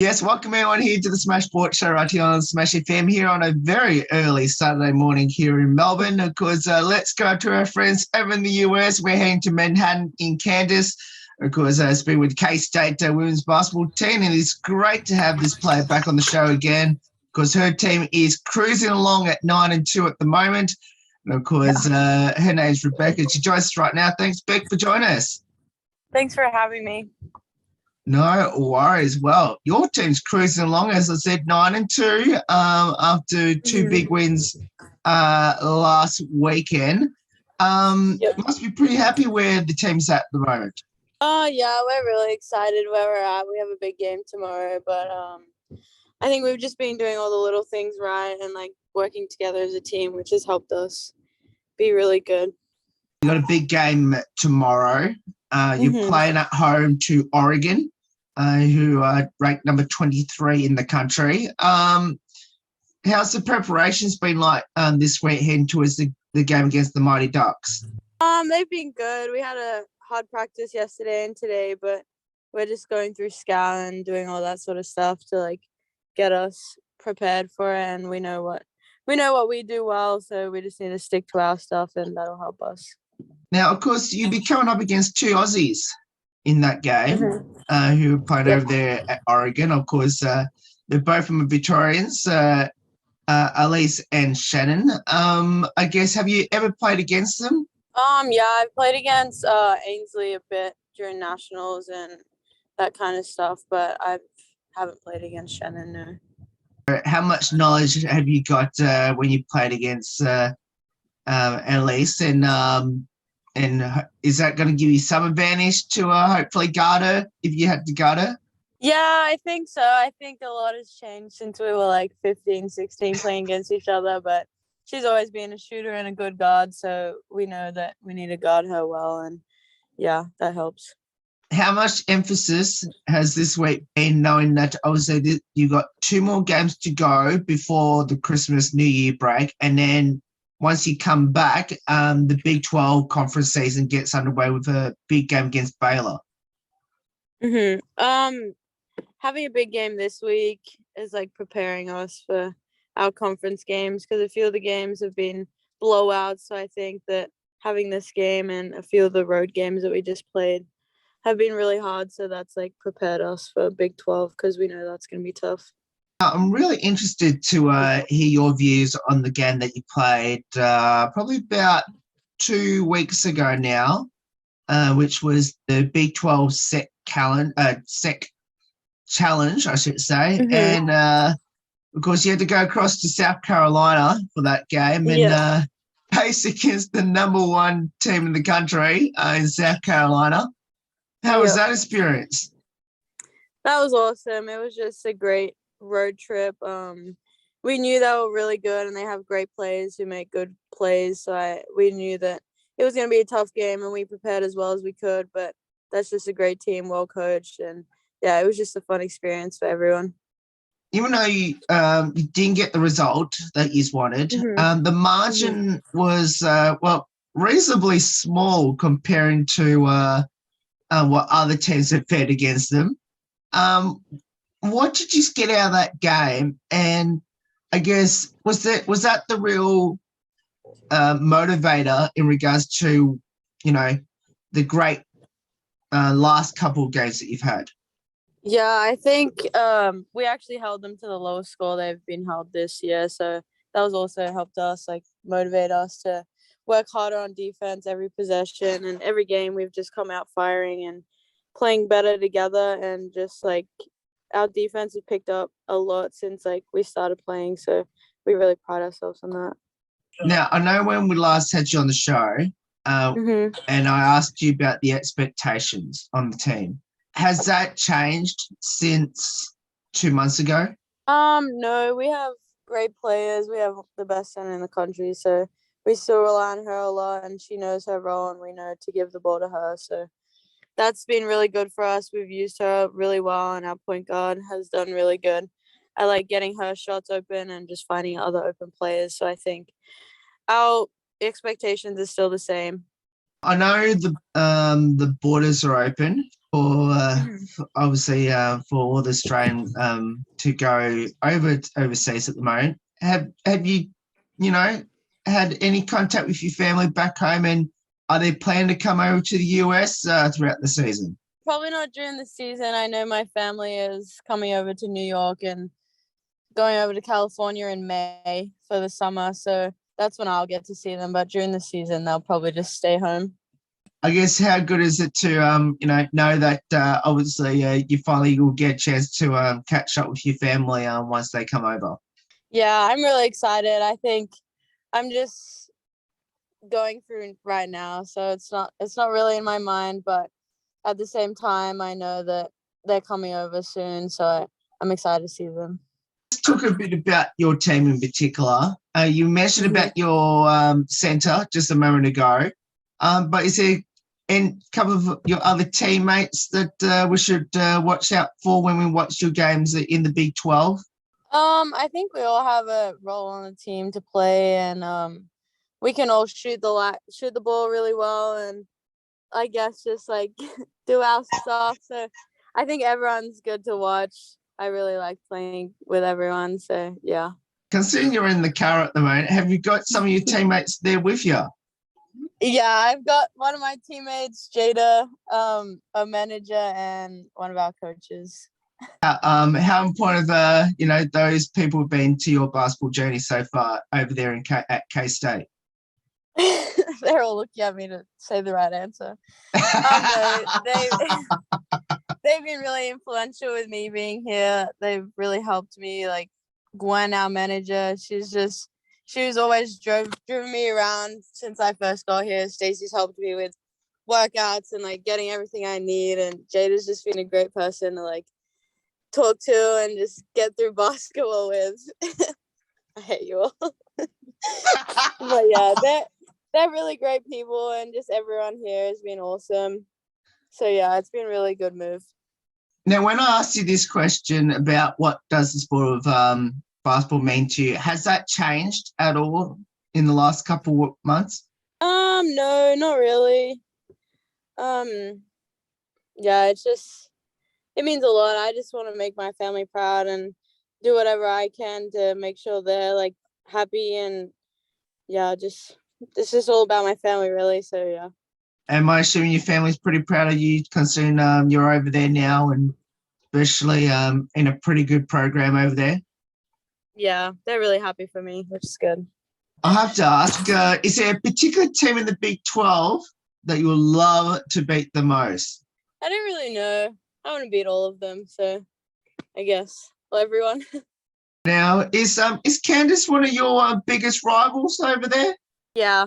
Yes, welcome everyone here to the Smash Sports Show right here on Smash FM here on a very early Saturday morning here in Melbourne. Of course, let's go to our friends over in the US. We're heading to Manhattan in Kansas. Of course, speaking with K-State women's basketball team, and it's great to have this player back on the show again because her team is cruising along at 9-2 at the moment. And of course, her name's Rebekah. She joins us right now. Thanks, Beck, for joining us. Thanks for having me. No worries. Well, your team's cruising along, as I said, 9-2 after two big wins last weekend. Must be pretty happy where the team's at the moment. Yeah, we're really excited where we're at. We have a big game tomorrow, but I think we've just been doing all the little things right and like working together as a team, which has helped us be really good. You got a big game tomorrow. You're playing at home to Oregon, who are ranked number 23 in the country. How's the preparations been like this week heading towards the game against the Mighty Ducks? They've been good. We had a hard practice yesterday and today, but we're just going through scout and doing all that sort of stuff to like get us prepared for it. And we know what we do well, so we just need to stick to our stuff, and that'll help us. Now, of course, you'll be coming up against two Aussies in that game who played over there at Oregon. Of course, they're both from Victorians, Elise and Shannon. I guess, have you ever played against them? Yeah, I've played against Ainsley a bit during nationals and that kind of stuff, but I haven't played against Shannon, no. How much knowledge have you got when you played against Elise, and is that going to give you some advantage to hopefully guard her if you had to guard her? Yeah, I think so. I think a lot has changed since we were like 15, 16 playing against each other, but she's always been a shooter and a good guard, so we know that we need to guard her well, and yeah, that helps. How much emphasis has this week been knowing that obviously you've got two more games to go before the Christmas New Year break, and then once you come back, the Big 12 conference season gets underway with a big game against Baylor? Having a big game this week is like preparing us for our conference games because a few of the games have been blowouts. So I think that having this game and a few of the road games that we just played have been really hard. So that's like prepared us for Big 12 because we know that's going to be tough. I'm really interested to hear your views on the game that you played probably about 2 weeks ago now, which was the Big 12 SEC challenge, I should say. And, of course, you had to go across to South Carolina for that game and pace against the number one team in the country in South Carolina. How was that experience? That was awesome. It was just a great road trip. We knew they were really good and they have great players who make good plays, so we knew that it was going to be a tough game and we prepared as well as we could, but that's just a great team, well coached, and yeah, it was just a fun experience for everyone. Even though you didn't get the result that you wanted, the margin was reasonably small comparing to what other teams have fared against them. What did you get out of that game? And I guess was that the real motivator in regards to, the great last couple of games that you've had? Yeah, I think we actually held them to the lowest score they've been held this year. So that was also helped us motivate us to work harder on defense every possession, and every game we've just come out firing and playing better together, and just our defense has picked up a lot since we started playing, so we really pride ourselves on that. Now, I know when we last had you on the show, and I asked you about the expectations on the team. Has that changed since 2 months ago? No, we have great players. We have the best center in the country, so we still rely on her a lot, and she knows her role, and we know to give the ball to her, so that's been really good for us. We've used her really well, and our point guard has done really good. I like getting her shots open and just finding other open players. So I think our expectations are still the same. I know the borders are open for obviously for all the Australian to go overseas at the moment. Have you, had any contact with your family back home, and are they planning to come over to the US throughout the season? Probably not during the season. I know my family is coming over to New York and going over to California in May for the summer. So that's when I'll get to see them. But during the season, they'll probably just stay home. I guess how good is it to know that obviously you finally will get a chance to catch up with your family once they come over. Yeah, I'm really excited. I think I'm just going through right now, so it's not really in my mind, but at the same time, I know that they're coming over soon, so I'm excited to see them. Let's talk a bit about your team in particular. You mentioned about your centre just a moment ago, but is there a couple of your other teammates that we should watch out for when we watch your games in the Big 12? I think we all have a role on the team to play, and we can all shoot the ball really well, and I guess just like do our stuff. So I think everyone's good to watch. I really like playing with everyone. So yeah. Considering you're in the car at the moment, have you got some of your teammates there with you? Yeah, I've got one of my teammates, Jada, a manager, and one of our coaches. How important have those people have been to your basketball journey so far over there at K-State? They're all looking at me to say the right answer. They've been really influential with me being here. They've really helped me. Like Gwen, our manager, she was always driven me around since I first got here. Stacey's helped me with workouts and like getting everything I need, and Jada's just been a great person to like talk to and just get through basketball with. I hate you all. But yeah, they're really great people, and just everyone here has been awesome. So yeah, it's been a really good move. Now, when I asked you this question about what does the sport of basketball mean to you, has that changed at all in the last couple of months? No, not really. Yeah, it means a lot. I just want to make my family proud and do whatever I can to make sure they're like happy, and yeah, it's just all about my family really. So yeah. Am I assuming your family's pretty proud of you, considering you're over there now, and especially in a pretty good program over there? Yeah, they're really happy for me, which is good. I have to ask, is there a particular team in the Big 12 that you would love to beat the most? I don't really know. I want to beat all of them, so I guess everyone. Now, is Candace one of your biggest rivals over there? Yeah,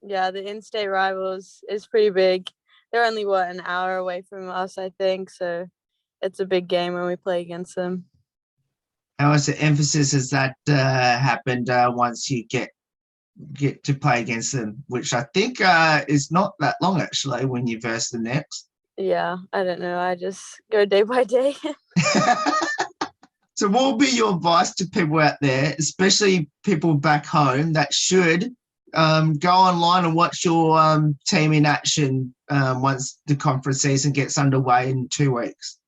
the in-state rivals is pretty big. They're only an hour away from us, I think. So it's a big game when we play against them. How much emphasis has that happened once you get to play against them, which I think is not that long actually when you verse them next? Yeah, I don't know. I just go day by day. So what will be your advice to people out there, especially people back home, that should go online and watch your team in action once the conference season gets underway in 2 weeks?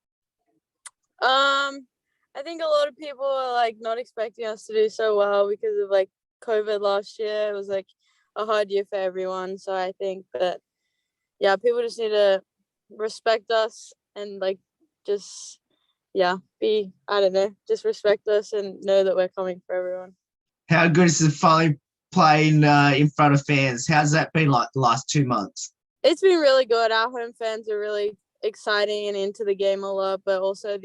I think a lot of people are like not expecting us to do so well because of like COVID last year. It was like a hard year for everyone. So I think that, yeah, people just need to respect us and like just, yeah, just respect us and know that we're coming for everyone. How good is it finally playing in front of fans? How's that been like the last 2 months? It's been really good. Our home fans are really exciting and into the game a lot, but also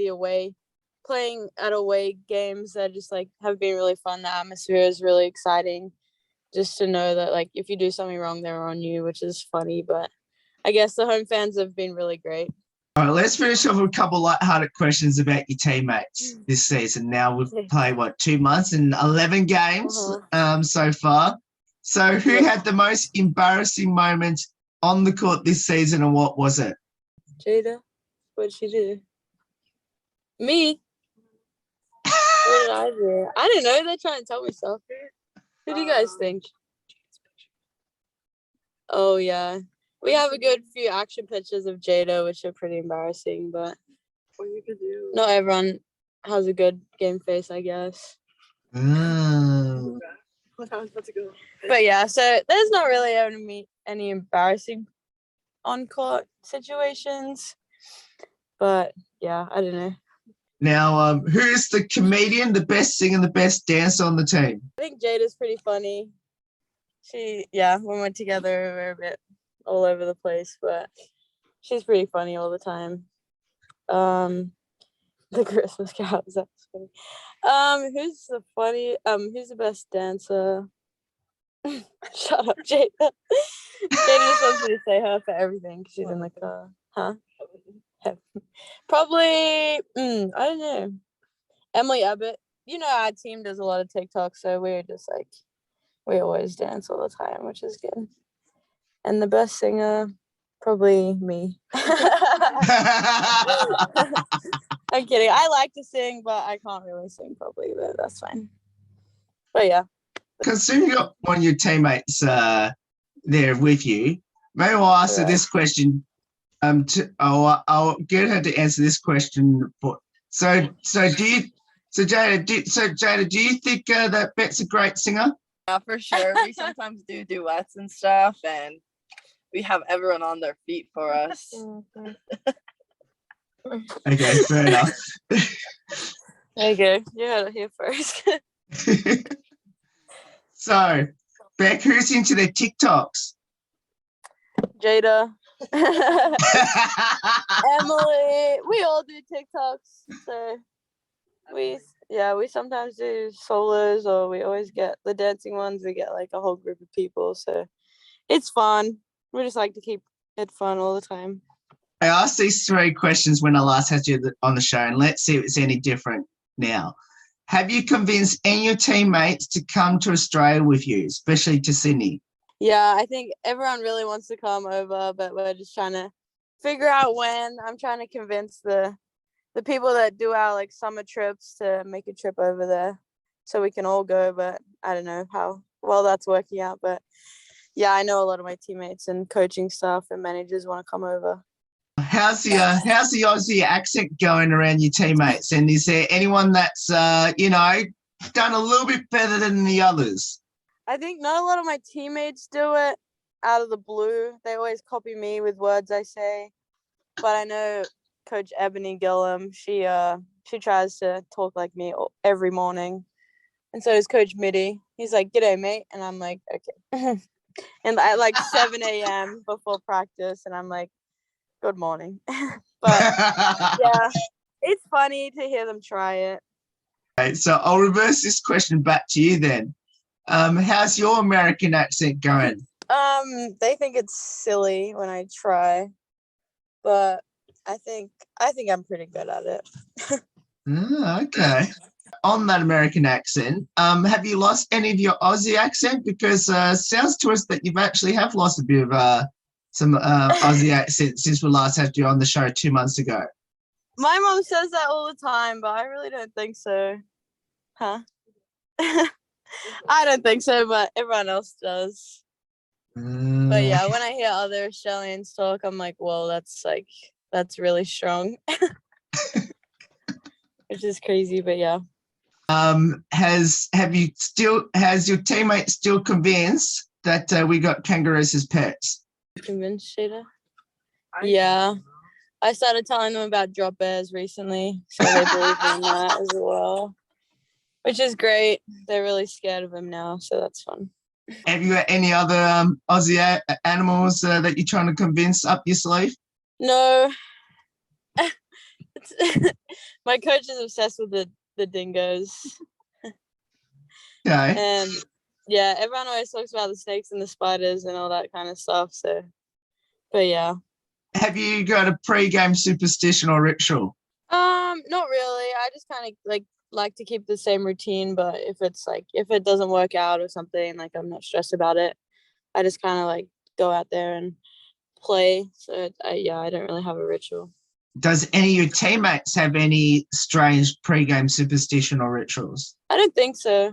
playing at away games that just like have been really fun. The atmosphere is really exciting, just to know that like if you do something wrong, they're on you, which is funny. But I guess the home fans have been really great. All right, let's finish off with a couple of lighthearted questions about your teammates this season. Now we've played 2 months and 11 games so far. So who had the most embarrassing moment on the court this season, and what was it? Jada. What did she do? Me. What did I do? I don't know. They're trying to tell me stuff. Who do you guys think? Oh, yeah. We have a good few action pictures of Jada, which are pretty embarrassing, but Not everyone has a good game face, I guess. Oh. But yeah, so there's not really any embarrassing on-court situations. But yeah, I don't know. Now, who's the comedian, the best singer, the best dancer on the team? I think Jada's pretty funny. When we're together, we're a bit all over the place, but she's pretty funny all the time. The Christmas carols, that's funny. Who's the best dancer? Shut up, Jada. Jada just wants me to say her for everything because she's in the car. Huh? Probably, I don't know. Emily Abbott. You know, our team does a lot of TikTok, so we're just like, we always dance all the time, which is good. And the best singer, probably me. I'm kidding. I like to sing, but I can't really sing probably, but that's fine. But yeah. Considering you got one of your teammates there with you, maybe I'll ask her this question. I'll get her to answer this question. Jada, do you think that Bet's a great singer? Yeah, for sure. We sometimes do duets and stuff, and we have everyone on their feet for us. Okay, fair enough. There you go. You heard it here first. So, Beck, who's into their TikToks? Jada. Emily. We all do TikToks. So we sometimes do solos, or we always get the dancing ones. We get like a whole group of people. So it's fun. We just like to keep it fun all the time. I asked these 3 questions when I last had you on the show, and let's see if it's any different now. Have you convinced any of your teammates to come to Australia with you, especially to Sydney? Yeah, I think everyone really wants to come over, but we're just trying to figure out when. I'm trying to convince the people that do our like summer trips to make a trip over there so we can all go, but I don't know how well that's working out. But yeah, I know a lot of my teammates and coaching staff and managers want to come over. How's the Aussie accent going around your teammates? And is there anyone that's done a little bit better than the others? I think not a lot of my teammates do it out of the blue. They always copy me with words I say. But I know Coach Ebony Gillum, she tries to talk like me every morning. And so is Coach Mitty. He's like, "G'day, mate." And I'm like, "Okay." And at like 7 a.m. before practice, and I'm like, "Good morning." But yeah, it's funny to hear them try it. Okay, so I'll reverse this question back to you then. How's your American accent going? They think it's silly when I try, but I think I'm pretty good at it. Okay. On that American accent, have you lost any of your Aussie accent? Because sounds to us that you've actually have lost a bit of some Aussie accent since we last had you on the show 2 months ago. My mom says that all the time, but I really don't think so. Huh? I don't think so, but everyone else does. But yeah, when I hear other Australians talk, I'm like, well, that's really strong. Which is crazy, but yeah. Has your teammate still convinced that we got kangaroos as pets? Convinced, Jada? Yeah. I started telling them about drop bears recently, so they believe in that as well, which is great. They're really scared of them now, so that's fun. Have you got any other Aussie animals that you're trying to convince up your sleeve? No. My coach is obsessed with the dingoes. Okay. And yeah, everyone always talks about the snakes and the spiders and all that kind of stuff. So, but yeah. Have you got a pre-game superstition or ritual? Not really. I just kind of like to keep the same routine, but if it doesn't work out or something, like I'm not stressed about it. I just kind of like go out there and play. So I don't really have a ritual. Does any of your teammates have any strange pre-game superstition or rituals? I don't think so.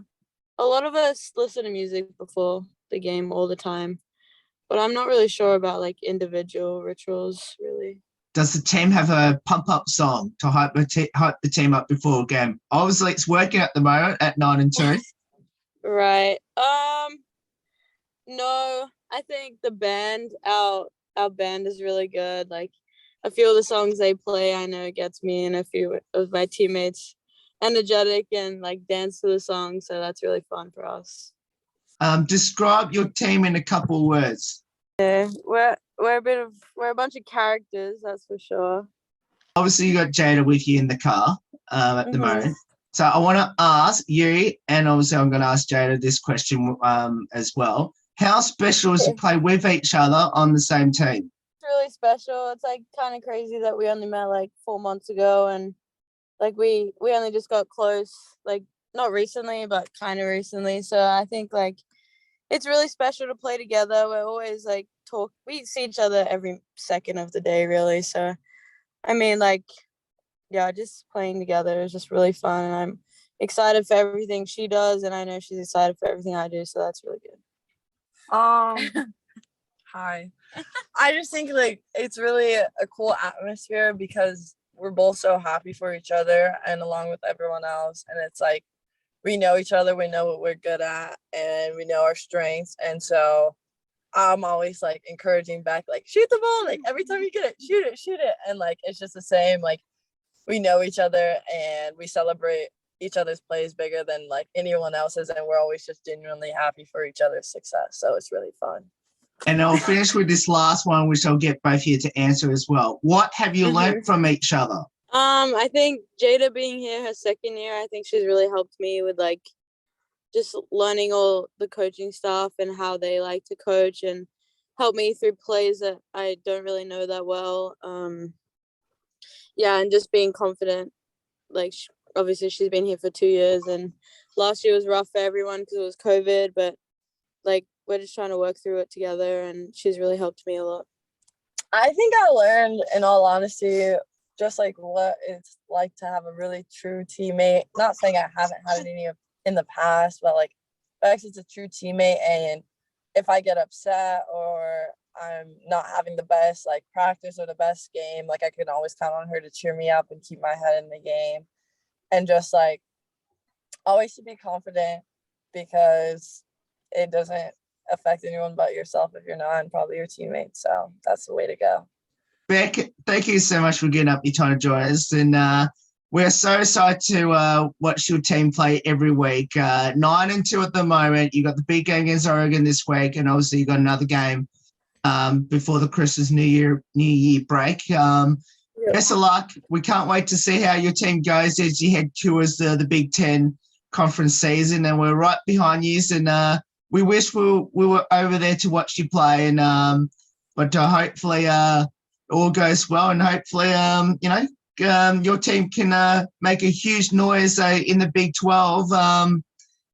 A lot of us listen to music before the game all the time, but I'm not really sure about like individual rituals, really. does the team have a pump-up song to hype the team up before a game? Obviously, it's working at the moment at 9-2. Right. No, I think the band, our band is really good. Like a few of the songs they play, I know it gets me and a few of my teammates energetic and like dance to the song. So that's really fun for us. Describe your team in a couple of words. Yeah, we're a bunch of characters, that's for sure. Obviously, you got Jada with you in the car at the moment. So I want to ask you, and obviously I'm going to ask Jada this question as well. How special is to play with each other on the same team? It's really special. It's like kind of crazy that we only met like 4 months ago, and like we only just got close, like not recently, but kind of recently. So I think like it's really special to play together. We're always like we see each other every second of the day, really. So I mean, like, yeah, just playing together is just really fun, and I'm excited for everything she does, and I know she's excited for everything I do, so that's really good. Hi. I just think like it's really a cool atmosphere because we're both so happy for each other and along with everyone else, and it's like we know each other, we know what we're good at, and we know our strengths, and so I'm always like encouraging back, like shoot the ball, like every time you get it, shoot it, and like it's just the same. Like we know each other and we celebrate each other's plays bigger than like anyone else's, and we're always just genuinely happy for each other's success. So it's really fun. And I'll finish with this last one, which I'll get both here to answer as well. What have you learned from each other? I think Jada being here her second year, I think she's really helped me with like just learning all the coaching stuff and how they like to coach, and help me through plays that I don't really know that well. Yeah, and just being confident. Like obviously she's been here for 2 years, and last year was rough for everyone because it was COVID, but like we're just trying to work through it together, and she's really helped me a lot. I think I learned, in all honesty, just like what it's like to have a really true teammate. Not saying I haven't had any in the past, but like Bex is a true teammate, and if I get upset or I'm not having the best like practice or the best game, like I can always count on her to cheer me up and keep my head in the game, and just like always to be confident, because it doesn't affect anyone but yourself if you're not, and probably your teammates. So that's the way to go. Beck, thank you so much for getting up your time to join us. And we're so excited to watch your team play every week. 9-2 at the moment. You got the big game against Oregon this week, and obviously you got another game before the Christmas New Year break. Best of luck. We can't wait to see how your team goes as you head towards the Big Ten conference season, and we're right behind you. And we wish we were over there to watch you play. And but hopefully all goes well, and hopefully your team can make a huge noise in the Big 12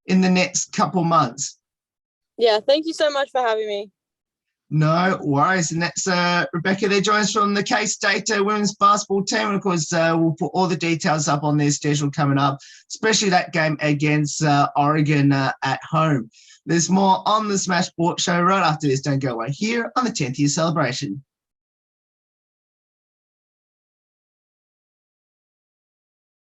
in the next couple months. Yeah, thank you so much for having me. No worries. And that's Rebekah there, joins from the K-State women's basketball team. And of course, we'll put all the details up on their schedule coming up, especially that game against Oregon at home. There's more on the Smash Sports Show right after this. Don't go away here on the 10th year celebration.